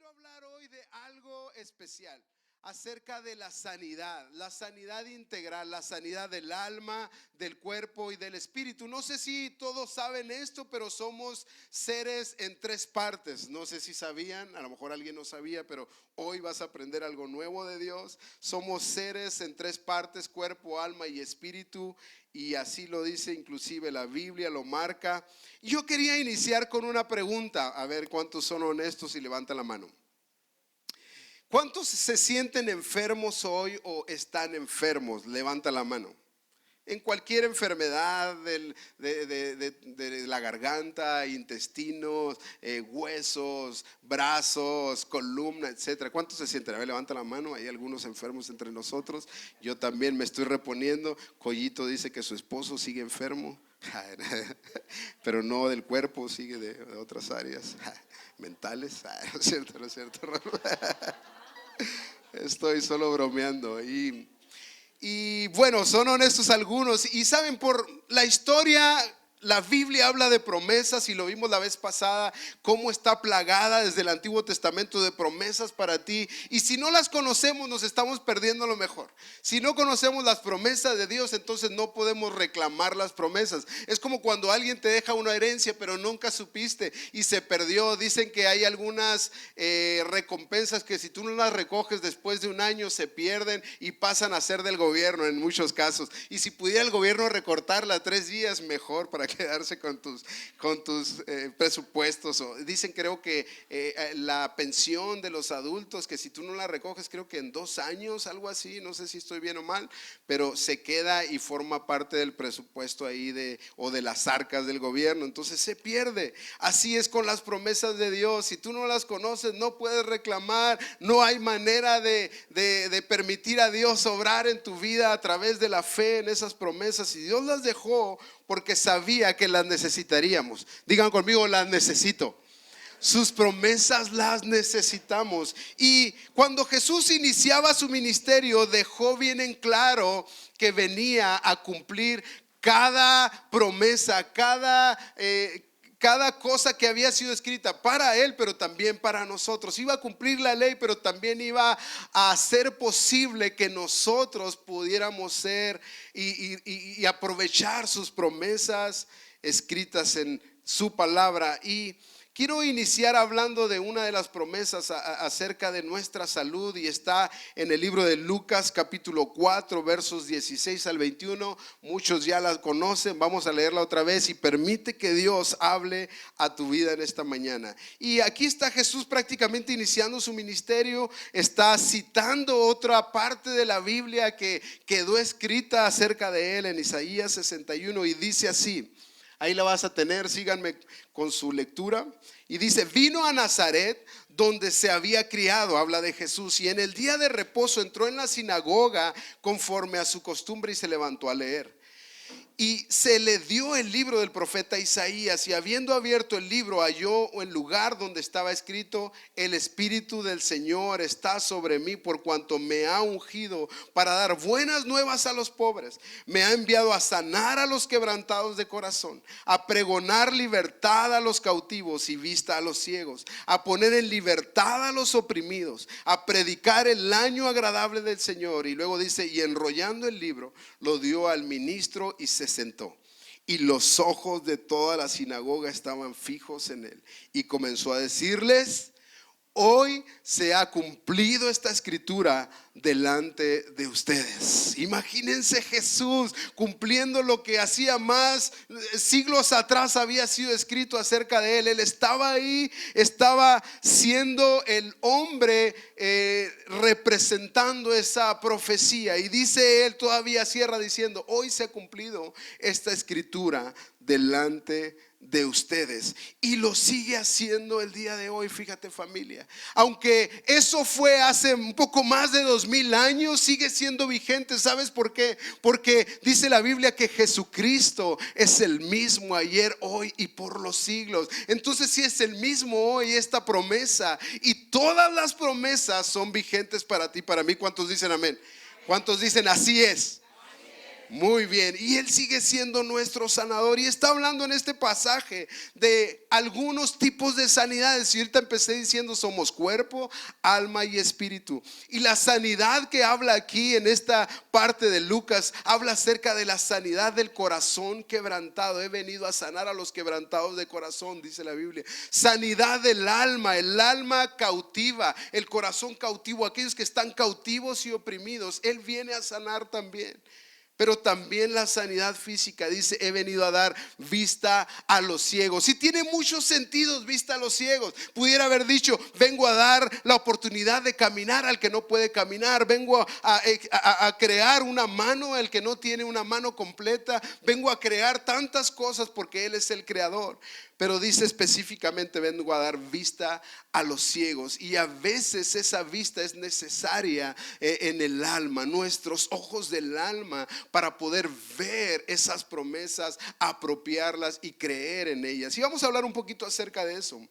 quiero hablar hoy de algo especial, acerca de la sanidad integral, la sanidad del alma, del cuerpo y del espíritu. No sé si todos saben esto, pero somos seres en tres partes. No sé si sabían, a lo mejor alguien no sabía, pero hoy vas a aprender algo nuevo de Dios. Somos seres en tres partes: cuerpo, alma y espíritu. Y así lo dice inclusive la Biblia, lo marca. Yo quería iniciar con una pregunta, a ver cuántos son honestos y levantan la mano. ¿Cuántos se sienten enfermos hoy o están enfermos? Levanta la mano. En cualquier enfermedad de la garganta, intestinos, huesos, brazos, columna, etcétera. ¿Cuántos se sienten? A ver, levanta la mano. Hay algunos enfermos entre nosotros. Yo también me estoy reponiendo. Collito dice que su esposo sigue enfermo, pero no del cuerpo, sigue de otras áreas mentales. No es cierto, no es cierto. Estoy solo bromeando. Y bueno, son honestos algunos. Y saben, por la historia, la Biblia habla de promesas, y lo vimos la vez pasada, cómo está plagada desde el Antiguo Testamento de promesas para ti. Y si no las conocemos, nos estamos perdiendo lo mejor. Si no conocemos las promesas de Dios, entonces no podemos reclamar las promesas. Es como cuando alguien te deja una herencia, pero nunca supiste y se perdió. Dicen que hay algunas recompensas que si tú no las recoges después de un año, se pierden y pasan a ser del gobierno en muchos casos. Y si pudiera el gobierno recortarla a 3 días, mejor, para quedarse con tus presupuestos. O dicen, creo que la pensión de los adultos, que si tú no la recoges, creo que en 2 años, algo así, no sé si estoy bien o mal, pero se queda y forma parte del presupuesto ahí o de las arcas del gobierno. Entonces se pierde. Así es con las promesas de Dios. Si tú no las conoces, no puedes reclamar. No hay manera de permitir a Dios obrar en tu vida a través de la fe en esas promesas. Y Dios las dejó porque sabía que las necesitaríamos. Digan conmigo: las necesito. Sus promesas las necesitamos. Y cuando Jesús iniciaba su ministerio, dejó bien en claro que venía a cumplir cada promesa, cada cosa que había sido escrita para él, pero también para nosotros. Iba a cumplir la ley, pero también iba a hacer posible que nosotros pudiéramos ser y aprovechar sus promesas escritas en su palabra. Y quiero iniciar hablando de una de las promesas acerca de nuestra salud, y está en el libro de Lucas capítulo 4 versos 16 al 21. Muchos ya la conocen, vamos a leerla otra vez, y permite que Dios hable a tu vida en esta mañana. Y aquí está Jesús prácticamente iniciando su ministerio. Está citando otra parte de la Biblia que quedó escrita acerca de él en Isaías 61, y dice así. Ahí la vas a tener, síganme con su lectura. Y dice: vino a Nazaret, donde se había criado, habla de Jesús, y en el día de reposo entró en la sinagoga conforme a su costumbre y se levantó a leer. Y se le dio el libro del profeta Isaías, y habiendo abierto el libro, halló el lugar donde estaba escrito: el Espíritu del Señor está sobre mí, por cuanto me ha ungido para dar buenas nuevas a los pobres. Me ha enviado a sanar a los quebrantados de corazón, a pregonar libertad a los cautivos y vista a los ciegos, a poner en libertad a los oprimidos, a predicar el año agradable del Señor. Y luego dice: y enrollando el libro, lo dio al ministro y se sentó. Y los ojos de toda la sinagoga estaban fijos en él. Y comenzó a decirles: hoy se ha cumplido esta escritura delante de ustedes. Imagínense Jesús cumpliendo lo que hacía más siglos atrás había sido escrito acerca de él. Él estaba ahí, estaba siendo el hombre representando esa profecía. Y dice él, todavía cierra diciendo: hoy se ha cumplido esta escritura delante de ustedes. Y lo sigue haciendo el día de hoy. Fíjate, familia, aunque eso fue hace un poco más de 2000 años, sigue siendo vigente. ¿Sabes por qué? Porque dice la Biblia que Jesucristo es el mismo ayer, hoy y por los siglos. Entonces, si es el mismo hoy, esta promesa y todas las promesas son vigentes para ti, para mí. ¿Cuántos dicen amén? ¿Cuántos dicen así es? Muy bien, y Él sigue siendo nuestro sanador y está hablando en este pasaje de algunos tipos de sanidades. Y ahorita empecé diciendo somos cuerpo, alma y espíritu. Y la sanidad que habla aquí en esta parte de Lucas habla acerca de la sanidad del corazón quebrantado. He venido a sanar a los quebrantados de corazón, dice la Biblia. Sanidad del alma, el alma cautiva, el corazón cautivo, aquellos que están cautivos y oprimidos. Él viene a sanar también. Pero también la sanidad física, dice, he venido a dar vista a los ciegos. Y tiene muchos sentidos, vista a los ciegos. Pudiera haber dicho, vengo a dar la oportunidad de caminar al que no puede caminar. Vengo a crear una mano al que no tiene una mano completa. Vengo a crear tantas cosas porque Él es el creador. Pero dice específicamente, vengo a dar vista a los ciegos. Y a veces esa vista es necesaria en el alma, nuestros ojos del alma, para poder ver esas promesas, apropiarlas y creer en ellas. Y vamos a hablar un poquito acerca de eso.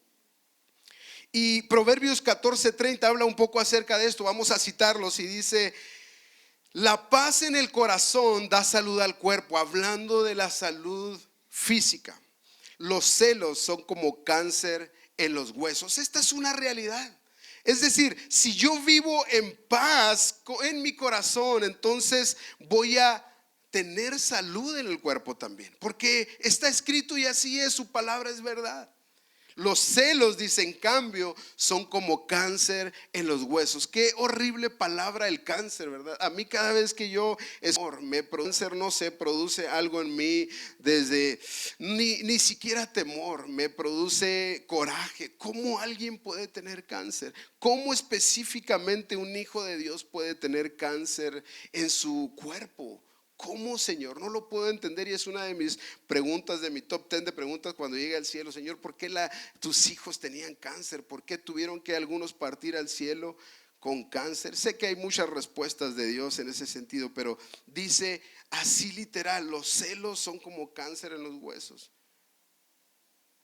Y Proverbios 14:30 habla un poco acerca de esto. Vamos a citarlos y dice: la paz en el corazón da salud al cuerpo, hablando de la salud física. Los celos son como cáncer en los huesos. Esta es una realidad. Es decir, si yo vivo en paz en mi corazón, entonces voy a tener salud en el cuerpo también, porque está escrito y así es, su palabra es verdad. Los celos, dice, en cambio, son como cáncer en los huesos. Qué horrible palabra el cáncer, ¿verdad? A mí cada vez que yo cáncer, no sé, produce algo en mí desde ni siquiera temor, me produce coraje. ¿Cómo alguien puede tener cáncer? ¿Cómo específicamente un hijo de Dios puede tener cáncer en su cuerpo? ¿Cómo, Señor? No lo puedo entender y es una de mis preguntas, de mi top 10 de preguntas cuando llegue al cielo. Señor, ¿por qué tus hijos tenían cáncer? ¿Por qué tuvieron que algunos partir al cielo con cáncer? Sé que hay muchas respuestas de Dios en ese sentido, pero dice así literal, los celos son como cáncer en los huesos.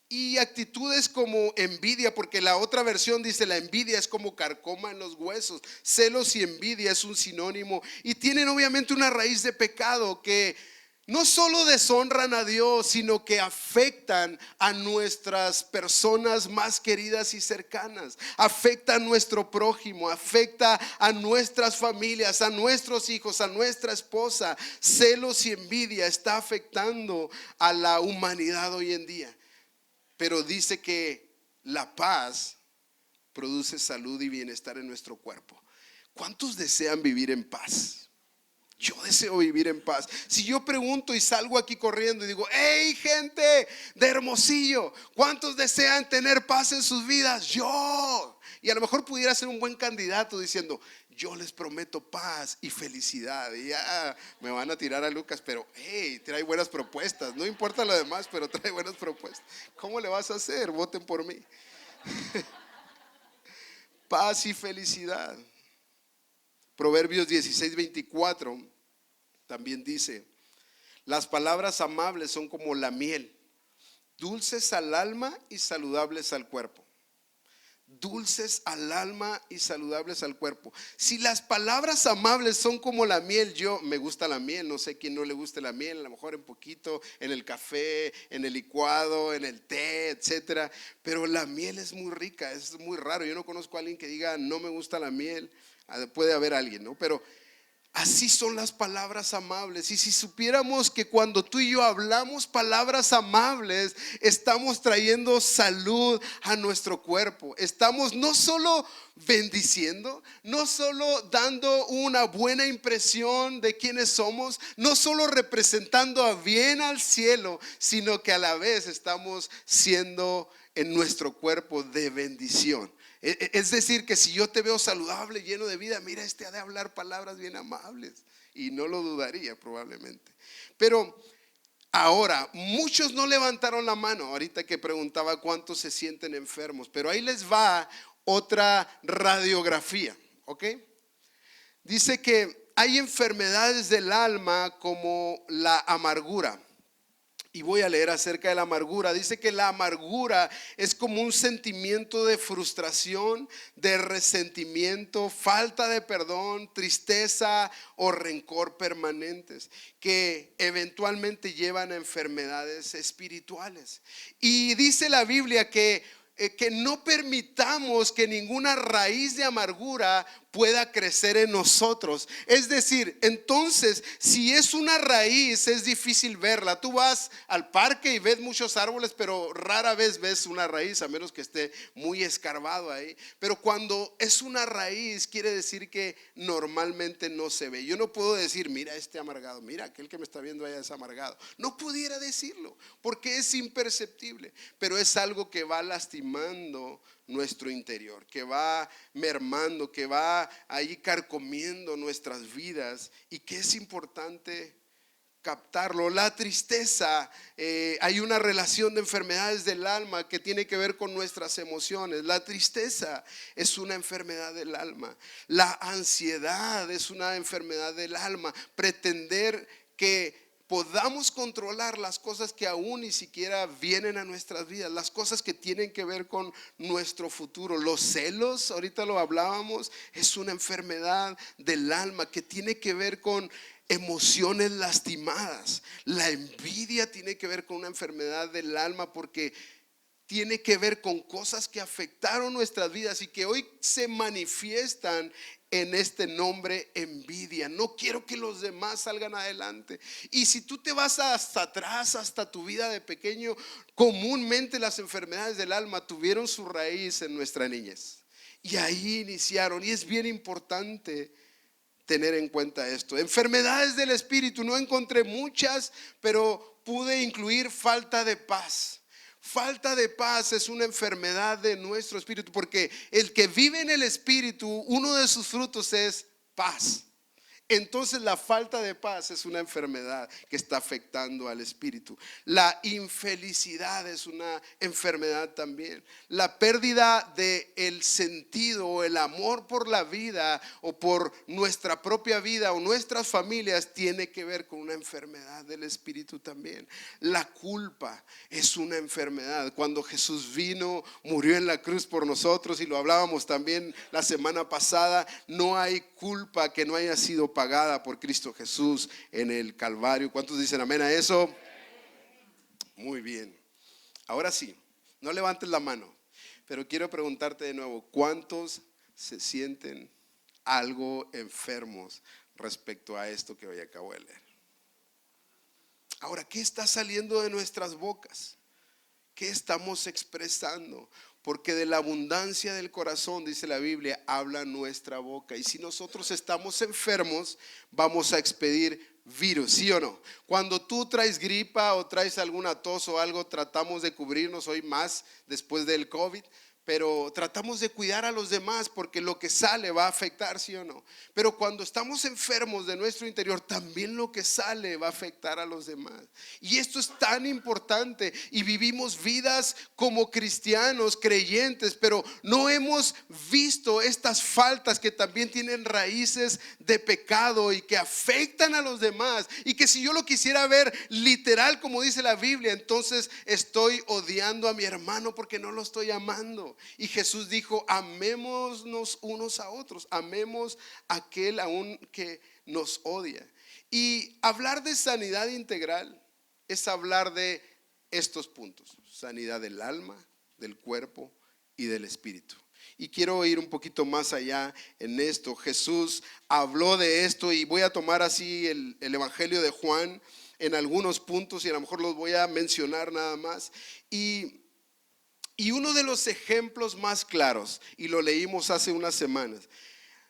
Y actitudes como envidia, porque la otra versión dice la envidia es como carcoma en los huesos. Celos y envidia es un sinónimo y tienen obviamente una raíz de pecado que no solo deshonran a Dios, sino que afectan a nuestras personas más queridas y cercanas. Afecta a nuestro prójimo, afecta a nuestras familias, a nuestros hijos, a nuestra esposa. Celos y envidia está afectando a la humanidad hoy en día. Pero dice que la paz produce salud y bienestar en nuestro cuerpo. ¿Cuántos desean vivir en paz? Yo deseo vivir en paz. Si yo pregunto y salgo aquí corriendo y digo: hey, gente de Hermosillo, ¿cuántos desean tener paz en sus vidas? Yo. Y a lo mejor pudiera ser un buen candidato diciendo: yo les prometo paz y felicidad. Y ya me van a tirar a Lucas, pero hey, trae buenas propuestas. No importa lo demás, pero trae buenas propuestas. ¿Cómo le vas a hacer? Voten por mí. Paz y felicidad. Proverbios 16:24 también dice: las palabras amables son como la miel, dulces al alma y saludables al cuerpo. Dulces al alma y saludables al cuerpo. Si las palabras amables son como la miel, yo me gusta la miel, no sé quién no le guste la miel, a lo mejor un poquito en el café, en el licuado, en el té, etcétera, pero la miel es muy rica, es muy raro. Yo no conozco a alguien que diga no me gusta la miel. Puede haber alguien, ¿no? Pero así son las palabras amables. Y si supiéramos que cuando tú y yo hablamos palabras amables, estamos trayendo salud a nuestro cuerpo. Estamos no solo bendiciendo, no solo dando una buena impresión de quiénes somos, no solo representando a bien al cielo, sino que a la vez estamos siendo en nuestro cuerpo de bendición. Es decir, que si yo te veo saludable, lleno de vida, mira, ha de hablar palabras bien amables. Y no lo dudaría probablemente. Pero ahora, muchos no levantaron la mano ahorita que preguntaba cuántos se sienten enfermos. Pero ahí les va otra radiografía, ¿ok? Dice que hay enfermedades del alma como la amargura, Y voy a leer acerca de la amargura. Dice que la amargura es como un sentimiento de frustración, de resentimiento, falta de perdón, tristeza o rencor permanentes que eventualmente llevan a enfermedades espirituales. Y dice la Biblia que no permitamos que ninguna raíz de amargura pueda crecer en nosotros. Es decir, entonces, si es una raíz, es difícil verla. Tú vas al parque y ves muchos árboles, pero rara vez ves una raíz, a menos que esté muy escarbado ahí. Pero cuando es una raíz, quiere decir que normalmente no se ve. Yo no puedo decir, mira este amargado, mira aquel que me está viendo allá es amargado. No pudiera decirlo, porque es imperceptible, pero es algo que va lastimando nuestro interior, que va mermando, que va ahí carcomiendo nuestras vidas, y que es importante captarlo. La tristeza, hay una relación de enfermedades del alma que tiene que ver con nuestras emociones. La tristeza es una enfermedad del alma. La ansiedad es una enfermedad del alma. Pretender que podamos controlar las cosas que aún ni siquiera vienen a nuestras vidas, las cosas que tienen que ver con nuestro futuro. Los celos, ahorita lo hablábamos, es una enfermedad del alma que tiene que ver con emociones lastimadas. La envidia tiene que ver con una enfermedad del alma, porque tiene que ver con cosas que afectaron nuestras vidas y que hoy se manifiestan en este nombre: envidia. No quiero que los demás salgan adelante. Y si tú te vas hasta atrás, hasta tu vida de pequeño, comúnmente las enfermedades del alma tuvieron su raíz en nuestra niñez, y ahí iniciaron. Y es bien importante tener en cuenta esto. Enfermedades del espíritu, no encontré muchas, pero pude incluir falta de paz. Falta de paz es una enfermedad de nuestro espíritu, porque el que vive en el espíritu, uno de sus frutos es paz. Entonces la falta de paz es una enfermedad que está afectando al espíritu. La infelicidad es una enfermedad también. La pérdida del sentido o el amor por la vida o por nuestra propia vida o nuestras familias tiene que ver con una enfermedad del espíritu también. La culpa es una enfermedad. Cuando Jesús vino, murió en la cruz por nosotros, y lo hablábamos también la semana pasada, no hay culpa que no haya sido pagada por Cristo Jesús en el Calvario. ¿Cuántos dicen amén a eso? Muy bien. Ahora sí, no levantes la mano, pero quiero preguntarte de nuevo: ¿cuántos se sienten algo enfermos respecto a esto que hoy acabo de leer? Ahora, ¿qué está saliendo de nuestras bocas? ¿Qué estamos expresando? Porque de la abundancia del corazón, dice la Biblia, habla nuestra boca. Y si nosotros estamos enfermos, vamos a expedir virus, ¿sí o no? Cuando tú traes gripa o traes alguna tos o algo, tratamos de cubrirnos, hoy más después del COVID, pero tratamos de cuidar a los demás, porque lo que sale va a afectar, ¿sí o no? Pero cuando estamos enfermos de nuestro interior, también lo que sale va a afectar a los demás. Y esto es tan importante. Y vivimos vidas como cristianos, creyentes, pero no hemos visto estas faltas que también tienen raíces de pecado y que afectan a los demás. Y que si yo lo quisiera ver literal, como dice la Biblia, entonces estoy odiando a mi hermano porque no lo estoy amando. Y Jesús dijo: amémonos unos a otros, amemos a aquel aún que nos odia. Y hablar de sanidad integral es hablar de estos puntos: sanidad del alma, del cuerpo y del espíritu. Y quiero ir un poquito más allá en esto. Jesús habló de esto, y voy a tomar así el Evangelio de Juan en algunos puntos, y a lo mejor los voy a mencionar nada más. Y uno de los ejemplos más claros, y lo leímos hace unas semanas,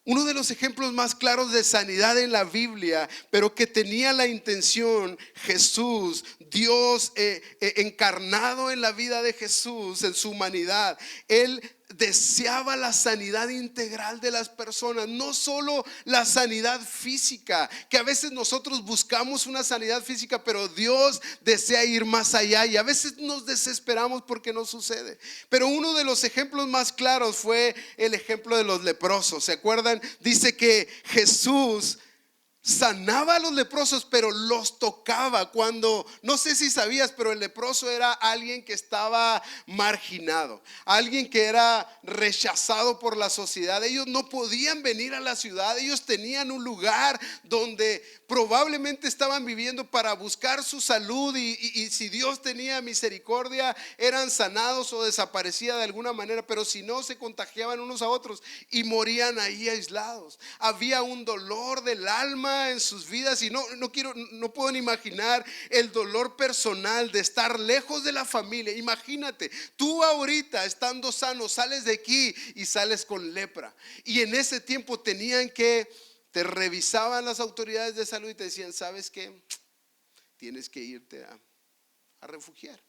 uno de los ejemplos más claros de sanidad en la Biblia, pero que tenía la intención Jesús, Dios encarnado en la vida de Jesús, en su humanidad. Él deseaba la sanidad integral de las personas, no solo la sanidad física, que a veces nosotros buscamos una sanidad física, pero Dios desea ir más allá, y a veces nos desesperamos porque no sucede. Pero uno de los ejemplos más claros fue el ejemplo de los leprosos. ¿Se acuerdan? Dice que Jesús sanaba a los leprosos, pero los tocaba. Cuando, no sé si sabías, pero el leproso era alguien que estaba marginado, alguien que era rechazado por la sociedad. Ellos no podían venir a la ciudad, ellos tenían un lugar donde probablemente estaban viviendo para buscar su salud y si Dios tenía misericordia, eran sanados o desaparecían de alguna manera, pero si no, se contagiaban unos a otros y morían ahí aislados. Había un dolor del alma en sus vidas y no puedo ni imaginar el dolor personal de estar lejos de la familia. Imagínate, tú ahorita estando sano sales de aquí y sales con lepra, y en ese tiempo te revisaban las autoridades de salud y te decían: ¿sabes qué? Tienes que irte a refugiar,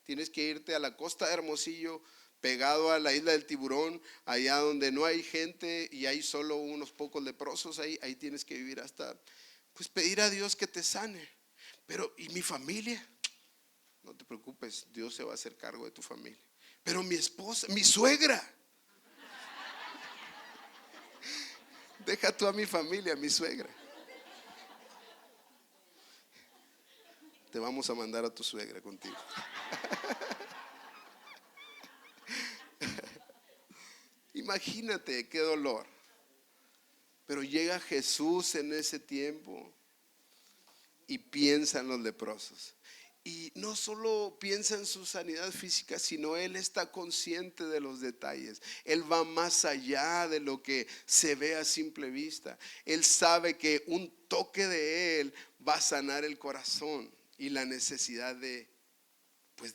tienes que irte a la costa de Hermosillo, pegado a la isla del Tiburón, allá donde no hay gente y hay solo unos pocos leprosos. Ahí tienes que vivir hasta, pues, pedir a Dios que te sane. Pero, ¿y mi familia? No te preocupes, Dios se va a hacer cargo de tu familia. Pero mi esposa, mi suegra. Deja tú a mi familia, mi suegra. Te vamos a mandar a tu suegra contigo. Imagínate qué dolor. Pero llega Jesús en ese tiempo y piensa en los leprosos. Y no solo piensa en su sanidad física, sino Él está consciente de los detalles. Él va más allá de lo que se ve a simple vista. Él sabe que un toque de Él va a sanar el corazón y la necesidad de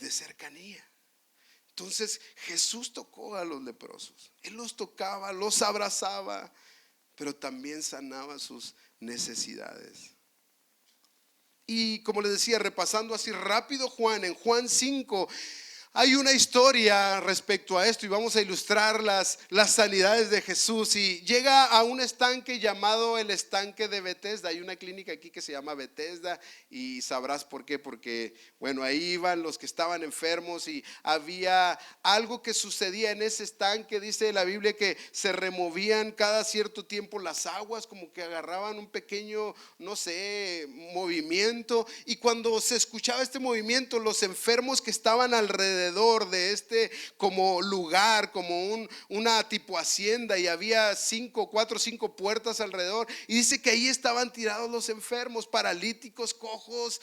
cercanía. Entonces Jesús tocó a los leprosos. Él los tocaba, los abrazaba, pero también sanaba sus necesidades. Y como les decía, repasando así rápido en Juan 5 hay una historia respecto a esto y vamos a ilustrar las sanidades de Jesús. Y llega a un estanque llamado el estanque de Betesda. Hay una clínica aquí que se llama Betesda y sabrás por qué, porque ahí iban los que estaban enfermos y había algo que sucedía en ese estanque. Dice la Biblia que se removían cada cierto tiempo las aguas, como que agarraban un pequeño, no sé, movimiento, y cuando se escuchaba este movimiento, los enfermos que estaban alrededor de este como lugar, como una tipo hacienda, y había 4 o 5 puertas alrededor, y dice que ahí estaban tirados los enfermos, paralíticos, cojos,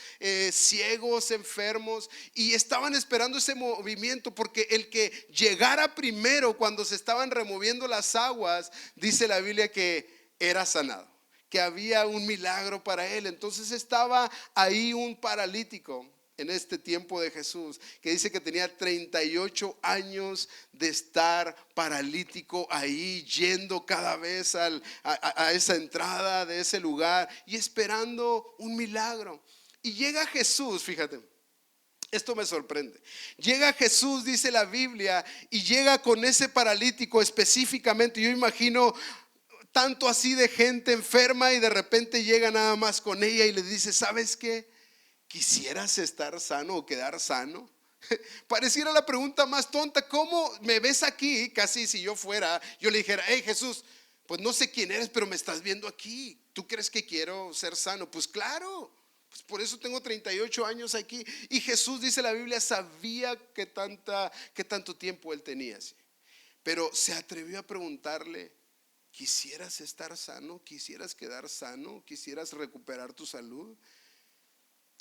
ciegos, enfermos, y estaban esperando ese movimiento, porque el que llegara primero cuando se estaban removiendo las aguas, dice la Biblia que era sanado, que había un milagro para él. Entonces estaba ahí un paralítico en este tiempo de Jesús, que dice que tenía 38 años de estar paralítico ahí, yendo cada vez a esa entrada de ese lugar y esperando un milagro. Y llega Jesús, fíjate, esto me sorprende. Llega Jesús, dice la Biblia, y llega con ese paralítico específicamente. Yo imagino tanto así de gente enferma, y de repente llega nada más con ella y le dice: ¿sabes qué? ¿Quisieras estar sano o quedar sano? Pareciera la pregunta más tonta. ¿Cómo me ves aquí? Casi si yo le dijera: hey Jesús, pues no sé quién eres, pero me estás viendo aquí. ¿Tú crees que quiero ser sano? Pues claro, pues por eso tengo 38 años aquí. Y Jesús, dice la Biblia, sabía que tanto tiempo él tenía así, pero se atrevió a preguntarle: ¿quisieras estar sano? ¿Quisieras quedar sano? ¿Quisieras recuperar tu salud?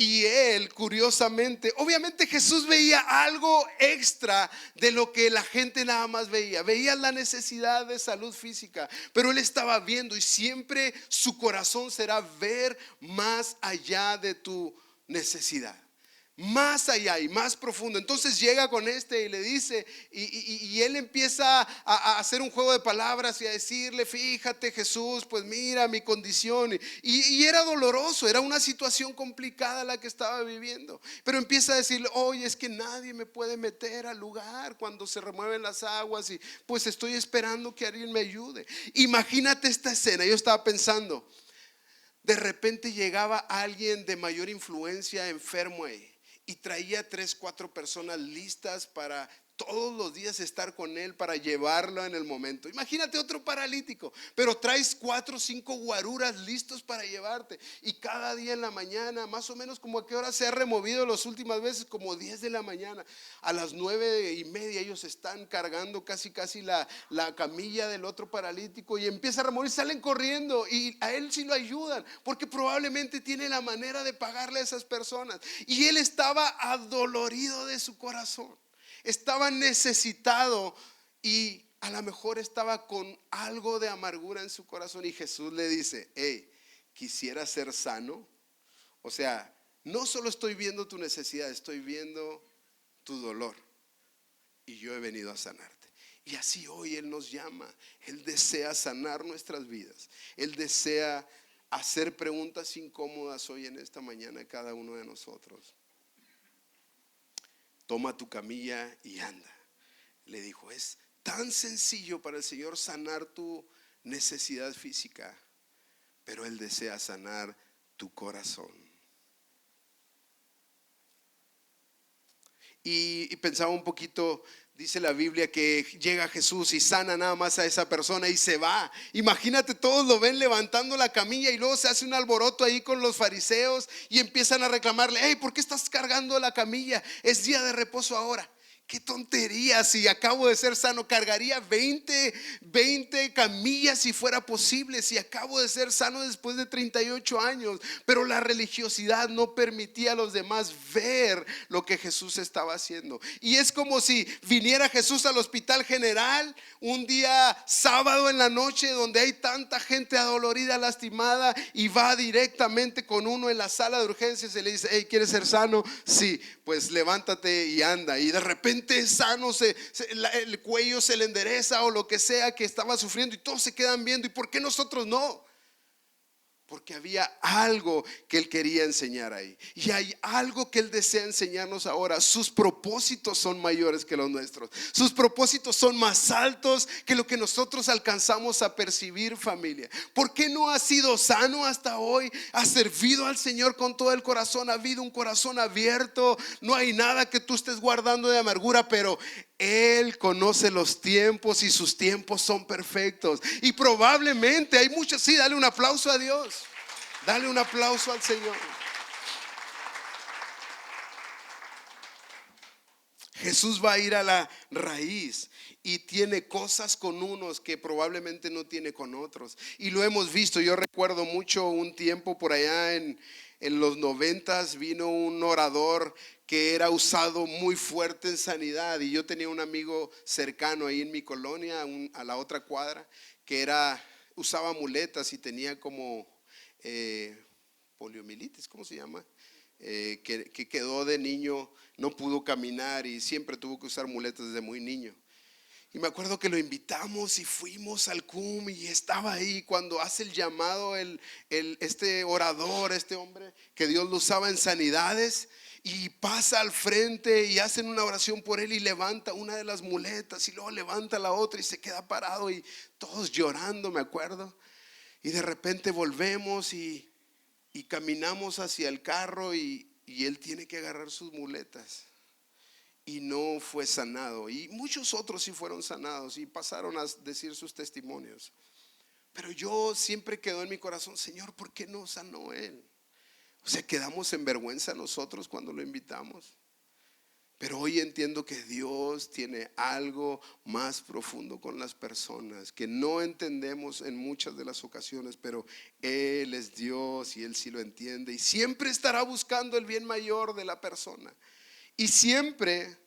Y él, curiosamente, obviamente Jesús veía algo extra de lo que la gente nada más veía. Veía la necesidad de salud física, pero él estaba viendo, y siempre su corazón será ver más allá de tu necesidad, más allá y más profundo. Entonces llega con y le dice, y él empieza a hacer un juego de palabras y a decirle: fíjate Jesús, pues mira mi condición. Y era doloroso, era una situación complicada la que estaba viviendo, pero empieza a decirle: oye, es que nadie me puede meter al lugar cuando se remueven las aguas, y pues estoy esperando que alguien me ayude. Imagínate esta escena. Yo estaba pensando, de repente llegaba alguien de mayor influencia enfermo ahí, y traía 3, 4 personas listas para todos los días estar con él para llevarlo en el momento. Imagínate otro paralítico, pero traes 4 o 5 guaruras listos para llevarte. Y cada día en la mañana, más o menos como a qué hora se ha removido las últimas veces, como 10 de la mañana. A las 9:30 ellos están cargando casi la camilla del otro paralítico y empieza a remover, salen corriendo y a él sí lo ayudan, porque probablemente tiene la manera de pagarle a esas personas. Y él estaba adolorido de su corazón. Estaba necesitado y a lo mejor estaba con algo de amargura en su corazón. Y Jesús le dice: hey, ¿quisiera ser sano? O sea, no solo estoy viendo tu necesidad, estoy viendo tu dolor. Y yo he venido a sanarte. Y así hoy Él nos llama. Él desea sanar nuestras vidas. Él desea hacer preguntas incómodas hoy en esta mañana a cada uno de nosotros. Toma tu camilla y anda. Le dijo: es tan sencillo para el Señor sanar tu necesidad física, pero Él desea sanar tu corazón. Y pensaba un poquito, dice la Biblia que llega Jesús y sana nada más a esa persona y se va. Imagínate, todos lo ven levantando la camilla y luego se hace un alboroto ahí con los fariseos y empiezan a reclamarle: hey, ¿por qué estás cargando la camilla? Es día de reposo ahora. Qué tontería, si acabo de ser sano, cargaría 20 camillas si fuera posible, si acabo de ser sano después de 38 años. Pero la religiosidad no permitía a los demás ver lo que Jesús estaba haciendo. Y es como si viniera Jesús al hospital general un día sábado en la noche, donde hay tanta gente adolorida, lastimada, y va directamente con uno en la sala de urgencias y le dice: hey, ¿quieres ser sano? Sí, pues levántate y anda. Y de repente es sano, el cuello se le endereza o lo que sea que estaba sufriendo, y todos se quedan viendo. ¿Y por qué nosotros no? Porque había algo que Él quería enseñar ahí. Y hay algo que Él desea enseñarnos ahora. Sus propósitos son mayores que los nuestros. Sus propósitos son más altos que lo que nosotros alcanzamos a percibir, familia. ¿Por qué no has sido sano hasta hoy? ¿Has servido al Señor con todo el corazón? ¿Ha habido un corazón abierto? No hay nada que tú estés guardando de amargura, pero Él conoce los tiempos y sus tiempos son perfectos. Y probablemente hay muchos. Sí, dale un aplauso a Dios. Dale un aplauso al Señor. Jesús va a ir a la raíz y tiene cosas con unos que probablemente no tiene con otros. Y lo hemos visto. Yo recuerdo mucho un tiempo por allá en los 90s, vino un orador que era usado muy fuerte en sanidad. Y yo tenía un amigo cercano ahí en mi colonia, a la otra cuadra, que usaba muletas y tenía como poliomielitis, ¿cómo se llama? Que quedó de niño, no pudo caminar y siempre tuvo que usar muletas desde muy niño. Y me acuerdo que lo invitamos y fuimos al CUM y estaba ahí cuando hace el llamado este orador, este hombre que Dios lo usaba en sanidades, y pasa al frente y hacen una oración por él y levanta una de las muletas y luego levanta la otra y se queda parado y todos llorando, me acuerdo. Y de repente volvemos y caminamos hacia el carro y él tiene que agarrar sus muletas. Y no fue sanado. Y muchos otros sí fueron sanados y pasaron a decir sus testimonios. Pero yo siempre quedó en mi corazón: Señor, ¿por qué no sanó él? O sea, quedamos en vergüenza nosotros cuando lo invitamos. Pero hoy entiendo que Dios tiene algo más profundo con las personas que no entendemos en muchas de las ocasiones, pero Él es Dios y Él sí lo entiende y siempre estará buscando el bien mayor de la persona. Y siempre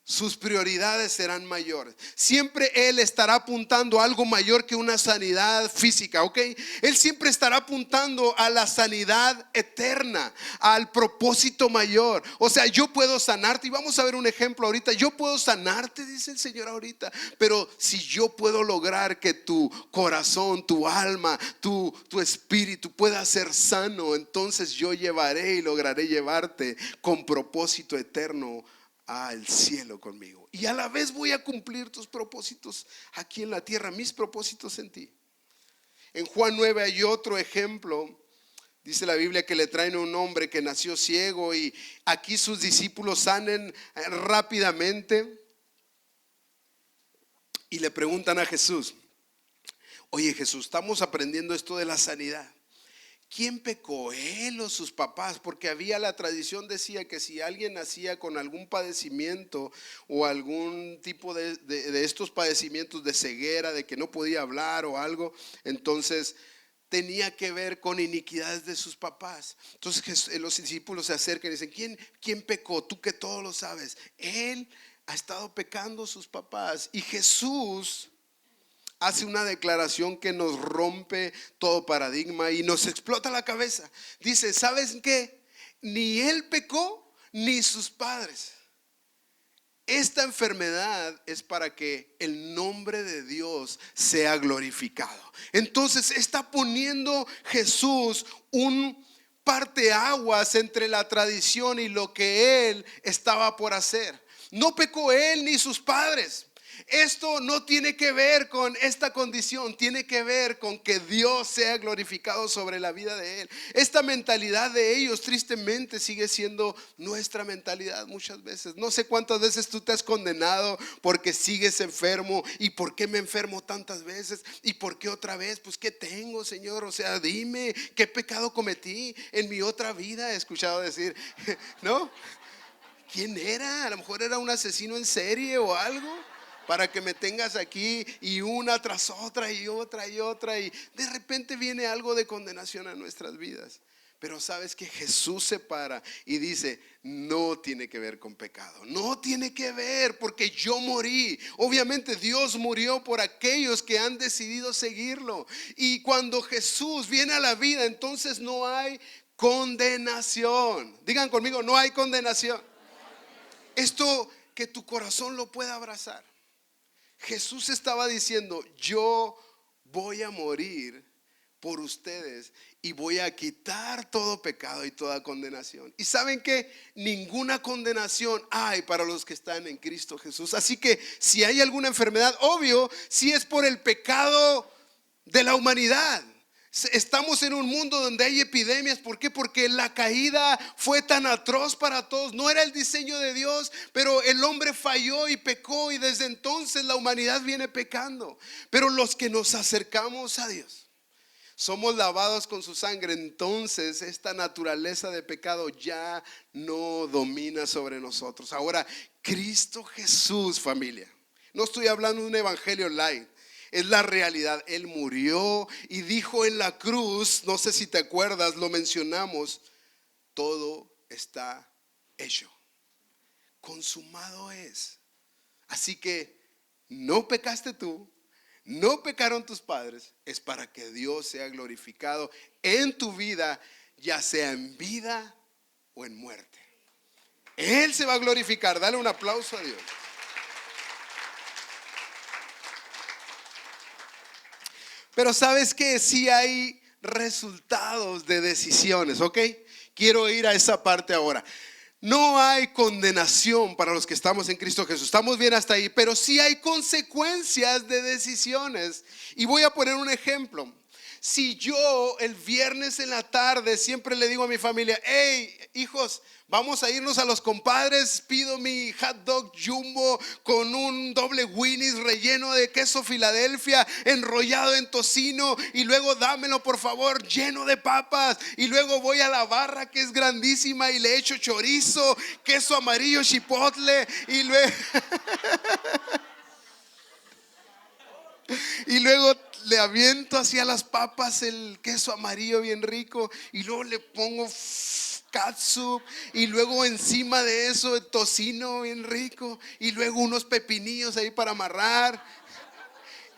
sus prioridades serán mayores. Siempre Él estará apuntando a algo mayor que una sanidad física, ¿ok? Él siempre estará apuntando a la sanidad eterna, al propósito mayor. O sea, yo puedo sanarte, y vamos a ver un ejemplo ahorita. Yo puedo sanarte, dice el Señor ahorita, pero si yo puedo lograr que tu corazón, tu alma, tu espíritu pueda ser sano, entonces yo llevaré y lograré llevarte con propósito eterno al cielo conmigo. Y a la vez voy a cumplir tus propósitos aquí en la tierra, mis propósitos en ti. En Juan 9 hay otro ejemplo Dice la Biblia que le traen a un hombre que nació ciego y aquí sus discípulos sanen rápidamente y le preguntan a Jesús: oye Jesús, estamos aprendiendo esto de la sanidad. ¿Quién pecó, él o sus papás? Porque había la tradición, decía que si alguien nacía con algún padecimiento o algún tipo de estos padecimientos de ceguera, de que no podía hablar o algo, entonces tenía que ver con iniquidades de sus papás. Entonces los discípulos se acercan y dicen: ¿Quién pecó? Tú que todo lo sabes. Él ha estado pecando, sus papás. Y Jesús hace una declaración que nos rompe todo paradigma y nos explota la cabeza. Dice: ¿sabes qué? Ni él pecó ni sus padres. Esta enfermedad es para que el nombre de Dios sea glorificado. Entonces está poniendo Jesús un parteaguas entre la tradición y lo que él estaba por hacer. No pecó él ni sus padres. Esto no tiene que ver con esta condición, tiene que ver con que Dios sea glorificado sobre la vida de él. Esta mentalidad de ellos tristemente sigue siendo nuestra mentalidad muchas veces. No sé cuántas veces tú te has condenado porque sigues enfermo. ¿Y por qué me enfermo tantas veces? ¿Y por qué otra vez? Pues ¿qué tengo, Señor? O sea, dime, ¿qué pecado cometí en mi otra vida? He escuchado decir, ¿no? ¿Quién era? A lo mejor era un asesino en serie o algo, para que me tengas aquí y una tras otra y otra y otra, y de repente viene algo de condenación a nuestras vidas. Pero sabes que Jesús se para y dice: no tiene que ver con pecado, no tiene que ver, porque yo morí. Obviamente Dios murió por aquellos que han decidido seguirlo. Y cuando Jesús viene a la vida, entonces no hay condenación. Digan conmigo: no hay condenación. Esto que tu corazón lo pueda abrazar. Jesús estaba diciendo: yo voy a morir por ustedes y voy a quitar todo pecado y toda condenación. Y saben que ninguna condenación hay para los que están en Cristo Jesús. Así que si hay alguna enfermedad, obvio, si es por el pecado de la humanidad. Estamos en un mundo donde hay epidemias. ¿Por qué? Porque la caída fue tan atroz para todos. No era el diseño de Dios, pero el hombre falló y pecó, y desde entonces la humanidad viene pecando. Pero los que nos acercamos a Dios, somos lavados con su sangre. Entonces esta naturaleza de pecado ya no domina sobre nosotros. Ahora, Cristo Jesús, familia, no estoy hablando de un evangelio light. Es la realidad. Él murió y dijo en la cruz, no sé si te acuerdas, lo mencionamos: todo está hecho, consumado es. Así que no pecaste tú, no pecaron tus padres. Es para que Dios sea glorificado en tu vida, ya sea en vida o en muerte. Él se va a glorificar. Dale un aplauso a Dios. Pero sabes que sí hay resultados de decisiones, ¿ok? Quiero ir a esa parte ahora. No hay condenación para los que estamos en Cristo Jesús. Estamos bien hasta ahí, pero sí hay consecuencias de decisiones. Y voy a poner un ejemplo. Si yo el viernes en la tarde siempre le digo a mi familia: hey, hijos, vamos a irnos a los compadres, pido mi hot dog jumbo con un doble Winnie's relleno de queso Filadelfia enrollado en tocino, y luego dámelo por favor lleno de papas, y luego voy a la barra que es grandísima y le echo chorizo, queso amarillo chipotle, y luego y luego le aviento hacia las papas el queso amarillo bien rico, y luego le pongo catsup, y luego encima de eso el tocino bien rico, y luego unos pepinillos ahí para amarrar,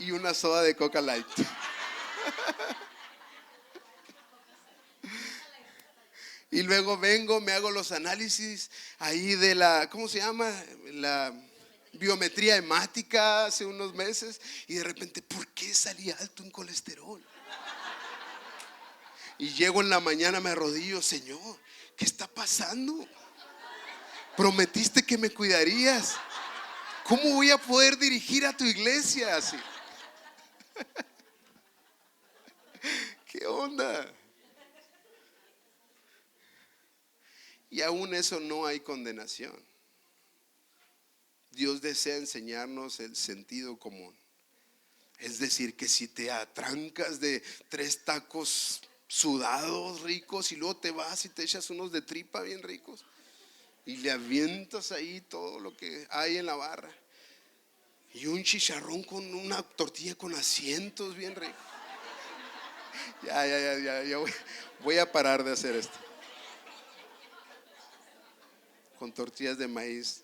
y una soda de Coca Light. Y luego vengo, me hago los análisis ahí de la, ¿cómo se llama? La biometría hemática hace unos meses, y de repente, ¿por qué salí alto en colesterol? Y llego en la mañana, me arrodillo: Señor, ¿qué está pasando? Prometiste que me cuidarías. ¿Cómo voy a poder dirigir a tu iglesia así? ¿Qué onda? Y aún eso no hay condenación. Dios desea enseñarnos el sentido común. Es decir, que si te atrancas de 3 tacos sudados ricos y luego te vas y te echas unos de tripa bien ricos y le avientas ahí todo lo que hay en la barra y un chicharrón con una tortilla con asientos bien rico. Ya voy a parar de hacer esto. Con tortillas de maíz.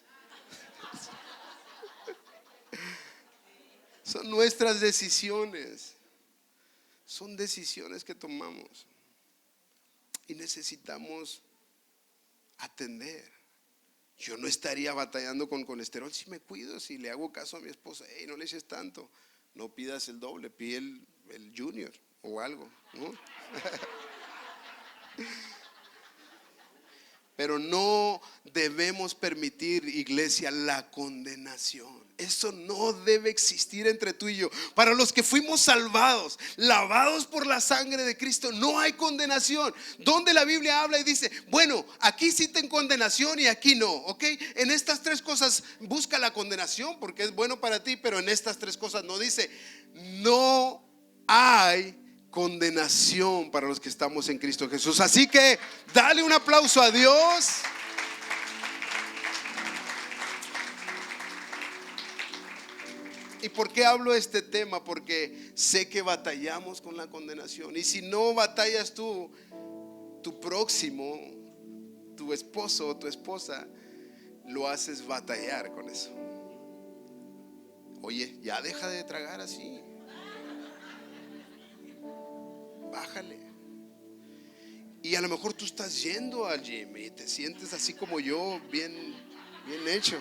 Son nuestras decisiones. Son decisiones que tomamos y necesitamos atender. Yo no estaría batallando con colesterol si me cuido, si le hago caso a mi esposa. Hey, no le eches tanto, no pidas el doble, pide el junior o algo, ¿no? Pero no debemos permitir, iglesia, la condenación. Eso no debe existir entre tú y yo. Para los que fuimos salvados, lavados por la sangre de Cristo, no hay condenación. Donde la Biblia habla y dice, bueno, aquí sí ten condenación y aquí no, ¿ok? En estas 3 cosas busca la condenación porque es bueno para ti, pero en estas 3 cosas no. Dice, no hay condenación para los que estamos en Cristo Jesús. Así que dale un aplauso a Dios. ¿Y por qué hablo de este tema? Porque sé que batallamos con la condenación. Y si no batallas tú, tu próximo, tu esposo o tu esposa, lo haces batallar con eso. Oye, ya deja de tragar así. Bájale. Y a lo mejor tú estás yendo al gym y te sientes así como yo, bien hecho.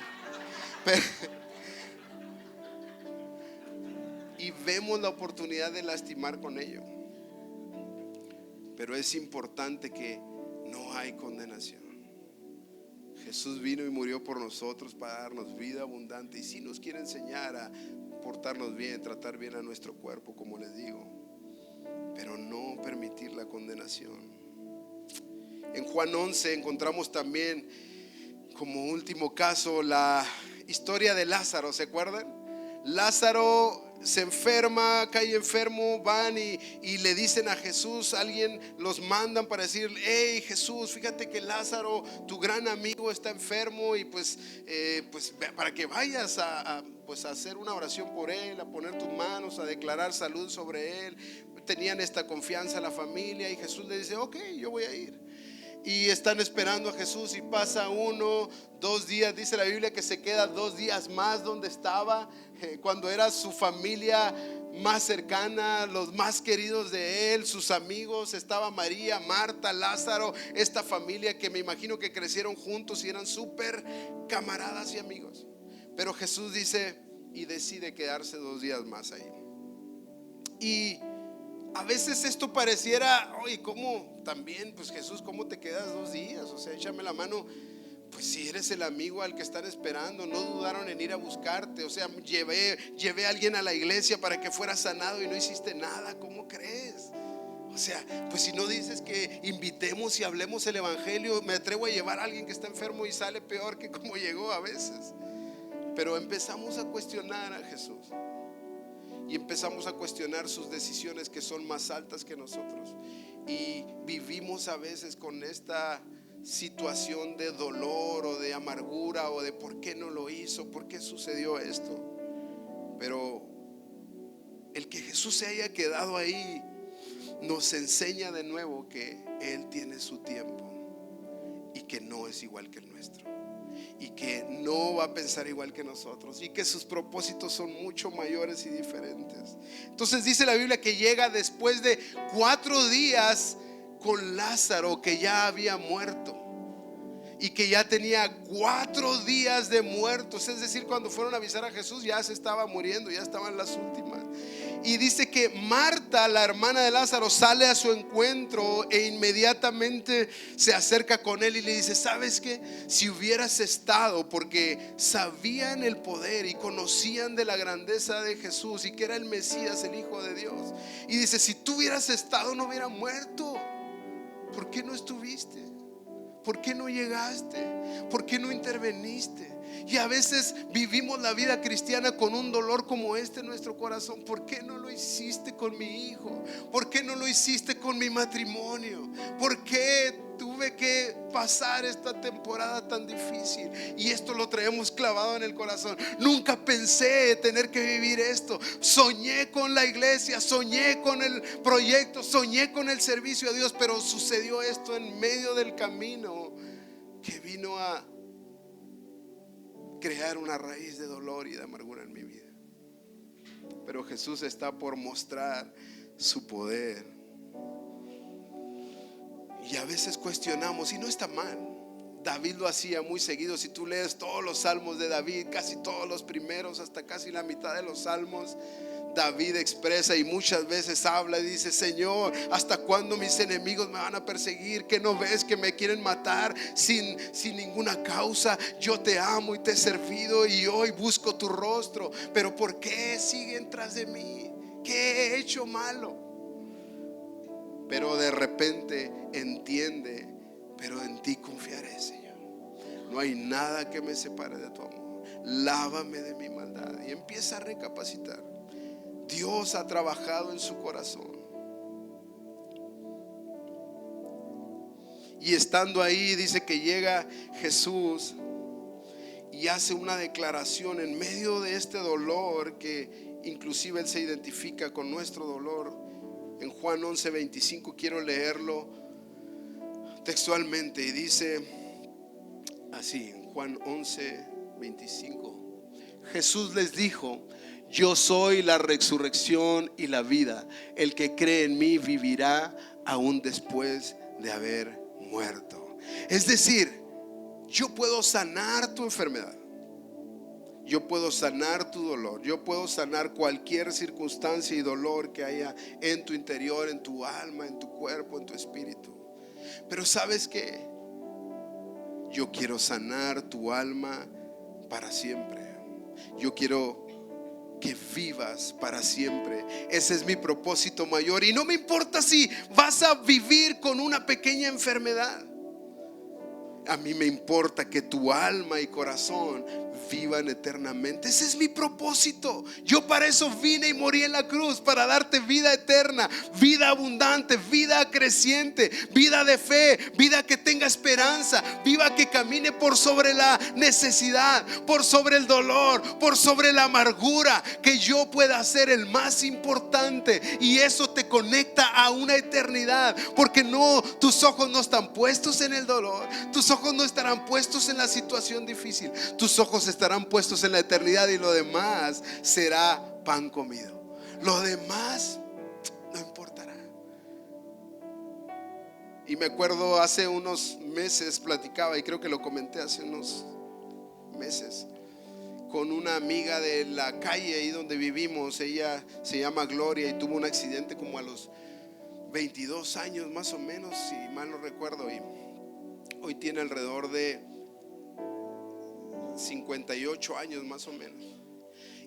Y vemos la oportunidad de lastimar con ello. Pero es importante que no hay condenación. Jesús vino y murió por nosotros para darnos vida abundante. Y sí nos quiere enseñar a portarnos bien, tratar bien a nuestro cuerpo, como les digo, pero no permitir la condenación. En Juan 11 encontramos también como último caso la historia de Lázaro. ¿Se acuerdan? Lázaro se enferma, cae enfermo, van y le dicen a Jesús, alguien los mandan para decir, hey Jesús, fíjate que Lázaro, tu gran amigo, está enfermo y pues para que vayas a hacer una oración por él, a poner tus manos, a declarar salud sobre él. Tenían esta confianza la familia y Jesús le dice, ok, yo voy a ir. Y están esperando a Jesús y pasa 1, 2 días. Dice la Biblia que se queda 2 días más donde estaba, cuando era su familia más cercana, los más queridos de él, sus amigos. Estaba María, Marta, Lázaro, esta familia que me imagino que crecieron juntos y eran súper camaradas y amigos. Pero Jesús dice y decide quedarse 2 días más ahí. Y a veces esto pareciera, oye, ¿cómo? También, pues Jesús, ¿cómo te quedas 2 días? O sea, échame la mano. Pues si eres el amigo al que están esperando, no dudaron en ir a buscarte. O sea, llevé a alguien a la iglesia para que fuera sanado y no hiciste nada. ¿Cómo crees? O sea, pues si no dices que invitemos y hablemos el evangelio, me atrevo a llevar a alguien que está enfermo y sale peor que como llegó a veces. Pero empezamos a cuestionar a Jesús. Y empezamos a cuestionar sus decisiones que son más altas que nosotros. Y vivimos a veces con esta situación de dolor o de amargura o de por qué no lo hizo, por qué sucedió esto. Pero el que Jesús se haya quedado ahí nos enseña de nuevo que Él tiene su tiempo y que no es igual que el nuestro. Y que no va a pensar igual que nosotros y que sus propósitos son mucho mayores y diferentes. Entonces dice la Biblia que llega después de 4 días con Lázaro, que ya había muerto y que ya tenía 4 días de muertos. Es decir, cuando fueron a avisar a Jesús ya se estaba muriendo, ya estaban las últimas. Y dice que Marta, la hermana de Lázaro, sale a su encuentro e inmediatamente se acerca con él y le dice, ¿sabes qué? Si hubieras estado, porque sabían el poder y conocían de la grandeza de Jesús y que era el Mesías, el Hijo de Dios. Y dice, si tú hubieras estado no hubiera muerto. ¿Por qué no estuviste? ¿Por qué no llegaste? ¿Por qué no interveniste? Y a veces vivimos la vida cristiana con un dolor como este en nuestro corazón. ¿Por qué no lo hiciste con mi hijo? ¿Por qué no lo hiciste con mi matrimonio? ¿Por qué tuve que pasar esta temporada tan difícil? Y esto lo traemos clavado en el corazón. Nunca pensé tener que vivir esto. Soñé con la iglesia, soñé con el proyecto, soñé con el servicio a Dios, pero sucedió esto en medio del camino que vino a crear una raíz de dolor y de amargura en mi vida. Pero Jesús está por mostrar su poder. Y a veces cuestionamos, y no está mal. David lo hacía muy seguido. Si tú lees todos los salmos de David, casi todos los primeros, hasta casi la mitad de los salmos, David expresa y muchas veces habla y dice: Señor, ¿hasta cuándo mis enemigos me van a perseguir? ¿Que no ves que me quieren matar sin ninguna causa? Yo te amo y te he servido y hoy busco tu rostro, pero ¿por qué siguen tras de mí? ¿Qué he hecho malo? Pero de repente entiende: pero en ti confiaré, Señor. No hay nada que me separe de tu amor. Lávame de mi maldad. Y empieza a recapacitar. Dios ha trabajado en su corazón. Y estando ahí, dice que llega Jesús y hace una declaración en medio de este dolor, que inclusive Él se identifica con nuestro dolor. En Juan 11:25 quiero leerlo textualmente, y dice así, en Juan 11:25: Jesús les dijo: yo soy la resurrección y la vida. El que cree en mí vivirá aún después de haber muerto. Es decir, yo puedo sanar tu enfermedad, yo puedo sanar tu dolor, yo puedo sanar cualquier circunstancia y dolor que haya en tu interior, en tu alma, en tu cuerpo, en tu espíritu. Pero ¿sabes qué? Yo quiero sanar tu alma para siempre. Yo quiero que vivas para siempre. Ese es mi propósito mayor. Y no me importa si vas a vivir con una pequeña enfermedad. A mí me importa que tu alma y corazón vivan eternamente. Ese es mi propósito. Yo para eso vine y morí en la cruz, para darte vida eterna, vida abundante, vida creciente, vida de fe, vida que tenga esperanza, vida que camine por sobre la necesidad, por sobre el dolor, por sobre la amargura, que yo pueda ser el más importante. Y eso te conecta a una eternidad, porque no, tus ojos no están puestos en el dolor, tus ojos no estarán puestos en la situación difícil, tus ojos estarán puestos en la eternidad, y lo demás será pan comido. Lo demás no importará. Y me acuerdo hace unos meses platicaba, y creo que lo comenté hace unos meses, con una amiga de la calle ahí donde vivimos. Ella se llama Gloria y tuvo un accidente como a los 22 años más o menos, si mal no recuerdo, y hoy tiene alrededor de 58 años más o menos.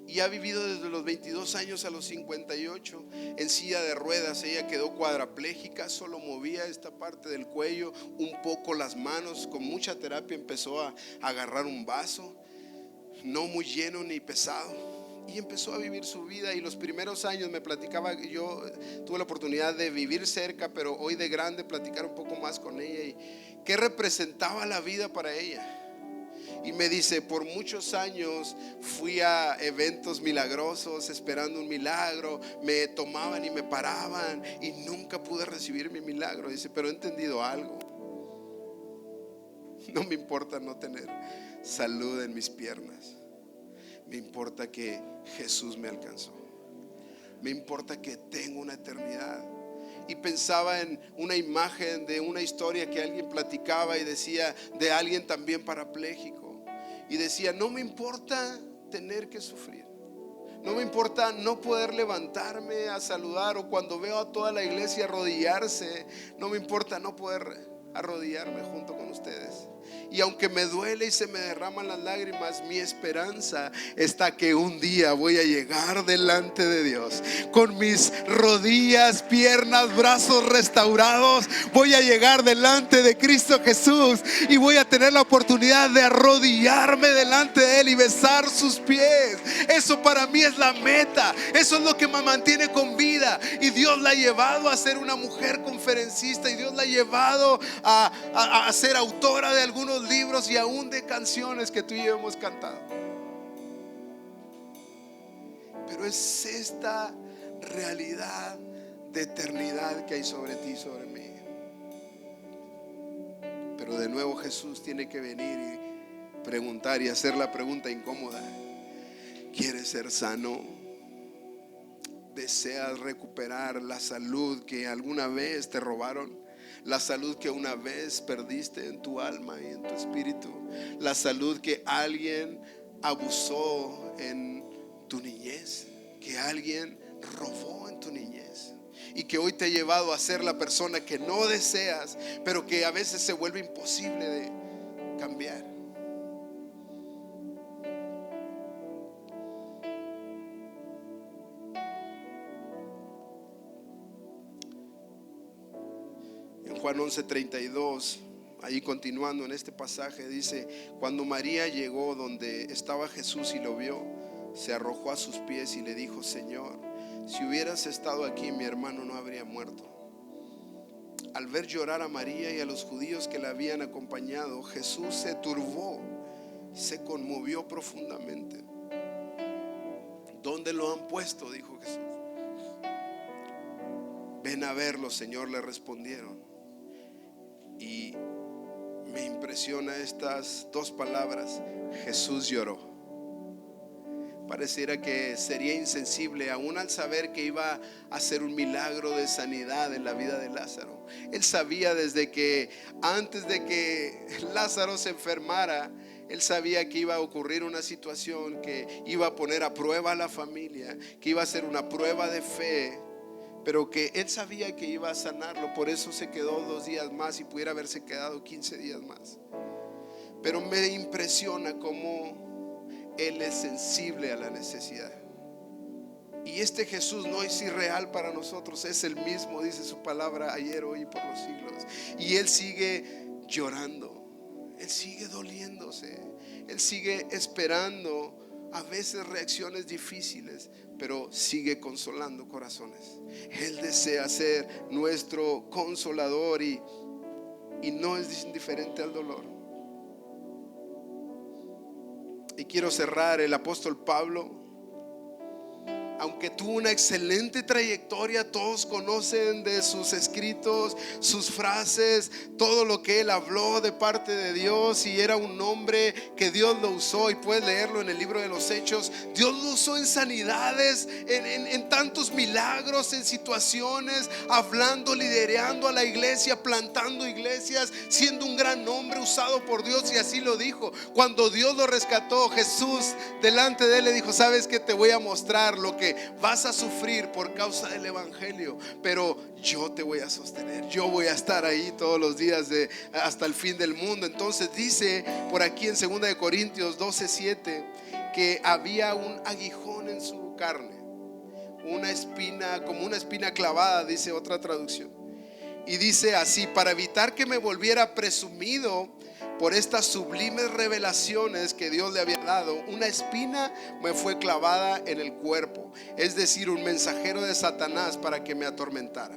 Y ha vivido desde los 22 años a los 58 en silla de ruedas. Ella quedó cuadraplégica, solo movía esta parte del cuello, un poco las manos. Con mucha terapia empezó a agarrar un vaso, no muy lleno ni pesado, y empezó a vivir su vida. Y los primeros años me platicaba, yo tuve la oportunidad de vivir cerca, pero hoy de grande platicar un poco más con ella, y qué representaba la vida para ella. Y me dice: por muchos años fui a eventos milagrosos esperando un milagro, me tomaban y me paraban y nunca pude recibir mi milagro. Dice: pero he entendido algo, no me importa no tener salud en mis piernas, me importa que Jesús me alcanzó, me importa que tengo una eternidad. Y pensaba en una imagen de una historia que alguien platicaba, y decía de alguien también parapléjico, y decía: no me importa tener que sufrir, no me importa no poder levantarme a saludar, o cuando veo a toda la iglesia arrodillarse, no me importa no poder arrodillarme junto con ustedes. Y aunque me duele y se me derraman las lágrimas, mi esperanza está que un día voy a llegar delante de Dios con mis rodillas, piernas, brazos restaurados. Voy a llegar delante de Cristo Jesús y voy a tener la oportunidad de arrodillarme delante de Él y besar sus pies. Eso para mí es la meta. Eso es lo que me mantiene con vida. Y Dios la ha llevado a ser una mujer conferencista, y Dios la ha llevado a ser autora de algunos libros y aún de canciones que tú y yo hemos cantado. Pero es esta realidad de eternidad que hay sobre ti y sobre mí. Pero de nuevo Jesús tiene que venir y preguntar y hacer la pregunta incómoda: ¿quieres ser sano? ¿Deseas recuperar la salud que alguna vez te robaron? La salud que una vez perdiste en tu alma y en tu espíritu. La salud que alguien abusó en tu niñez, que alguien robó en tu niñez, y que hoy te ha llevado a ser la persona que no deseas, pero que a veces se vuelve imposible de cambiar. Juan 11:32, ahí continuando en este pasaje, dice: cuando María llegó donde estaba Jesús y lo vio, se arrojó a sus pies y le dijo: Señor, si hubieras estado aquí, mi hermano no habría muerto. Al ver llorar a María y a los judíos que la habían acompañado, Jesús se turbó, se conmovió profundamente. ¿Dónde lo han puesto?, dijo Jesús. Ven a verlo, Señor, le respondieron. Y me impresiona estas dos palabras: Jesús lloró. Pareciera que sería insensible aún al saber que iba a hacer un milagro de sanidad en la vida de Lázaro. Él sabía desde que antes de que Lázaro se enfermara, él sabía que iba a ocurrir una situación que iba a poner a prueba a la familia, que iba a ser una prueba de fe, pero que él sabía que iba a sanarlo. Por eso se quedó 2 días más y pudiera haberse quedado 15 días más. Pero me impresiona cómo él es sensible a la necesidad. Y este Jesús no es irreal para nosotros, es el mismo, dice su palabra, ayer, hoy y por los siglos. Y él sigue llorando, él sigue doliéndose, él sigue esperando a veces reacciones difíciles, pero sigue consolando corazones. Él desea ser nuestro consolador y no es indiferente al dolor. Y quiero cerrar. El apóstol Pablo, aunque tuvo una excelente trayectoria, todos conocen de sus escritos, sus frases, todo lo que él habló de parte de Dios, y era un hombre que Dios lo usó, y puedes leerlo en el libro de los Hechos. Dios lo usó en sanidades, en tantos milagros, en situaciones, hablando, liderando a la iglesia, plantando iglesias, siendo un gran hombre usado por Dios. Y así lo dijo: cuando Dios lo rescató, Jesús delante de él le dijo: sabes que te voy a mostrar lo que vas a sufrir por causa del evangelio, pero yo te voy a sostener, yo voy a estar ahí todos los días hasta el fin del mundo. Entonces dice por aquí en 2 de Corintios 12:7 que había un aguijón en su carne, una espina, como una espina clavada, dice otra traducción. Y dice así: para evitar que me volviera presumido por estas sublimes revelaciones que Dios le había dado, una espina me fue clavada en el cuerpo, es decir, un mensajero de Satanás para que me atormentara.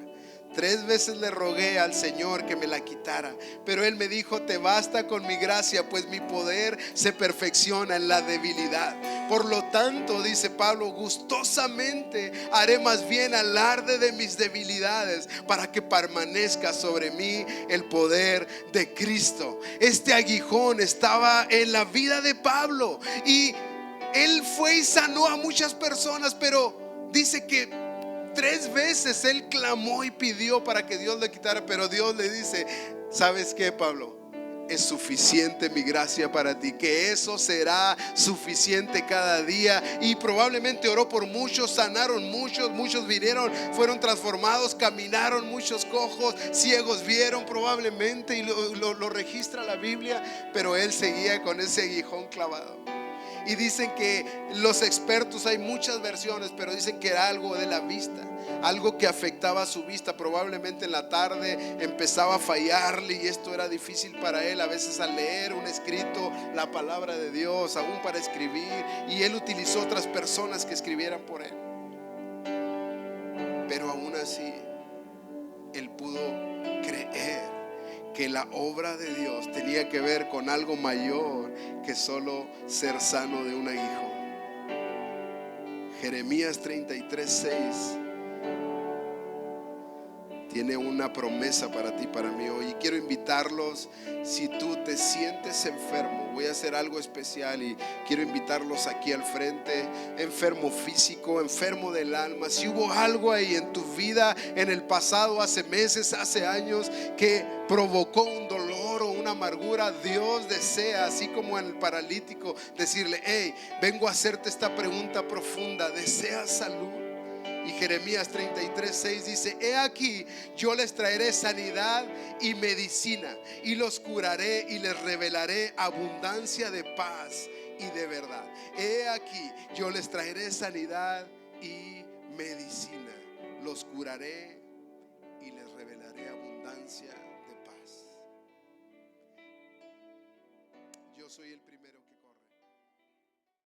3 veces le rogué al Señor que me la quitara, pero Él me dijo: te basta con mi gracia, pues mi poder se perfecciona en la debilidad. Por lo tanto, dice Pablo, gustosamente haré más bien alarde de mis debilidades, para que permanezca sobre mí el poder de Cristo. Este aguijón estaba en la vida de Pablo, y él fue y sanó a muchas personas, pero dice que 3 veces él clamó y pidió para que Dios le quitara. Pero Dios le dice: ¿sabes qué, Pablo? es suficiente mi gracia para ti, que eso será suficiente cada día. Y probablemente oró por muchos, sanaron muchos, muchos vinieron, fueron transformados, caminaron, muchos cojos, ciegos vieron probablemente, y lo registra la Biblia, pero él seguía con ese aguijón clavado. Y dicen que los expertos, hay muchas versiones, pero dicen que era algo de la vista, algo que afectaba su vista. Probablemente en la tarde empezaba a fallarle y esto era difícil para él, a veces al leer un escrito, la palabra de Dios, aún para escribir, y él utilizó otras personas que escribieran por él. Pero aún así él pudo creer que la obra de Dios tenía que ver con algo mayor que solo ser sano de un aguijón. Jeremías 33:6 tiene una promesa para ti, para mí hoy. Y quiero invitarlos, si tú te sientes enfermo, voy a hacer algo especial y quiero invitarlos aquí al frente. Enfermo físico, enfermo del alma, si hubo algo ahí en tu vida en el pasado, hace meses, hace años, que provocó un dolor o una amargura, Dios desea, así como en el paralítico, decirle: hey, vengo a hacerte esta pregunta profunda, ¿deseas salud? Y Jeremías 33:6 dice: he aquí, yo les traeré sanidad y medicina, y los curaré y les revelaré abundancia de paz y de verdad. He aquí, yo les traeré sanidad y medicina, los curaré y les revelaré abundancia de paz. Yo soy el primero.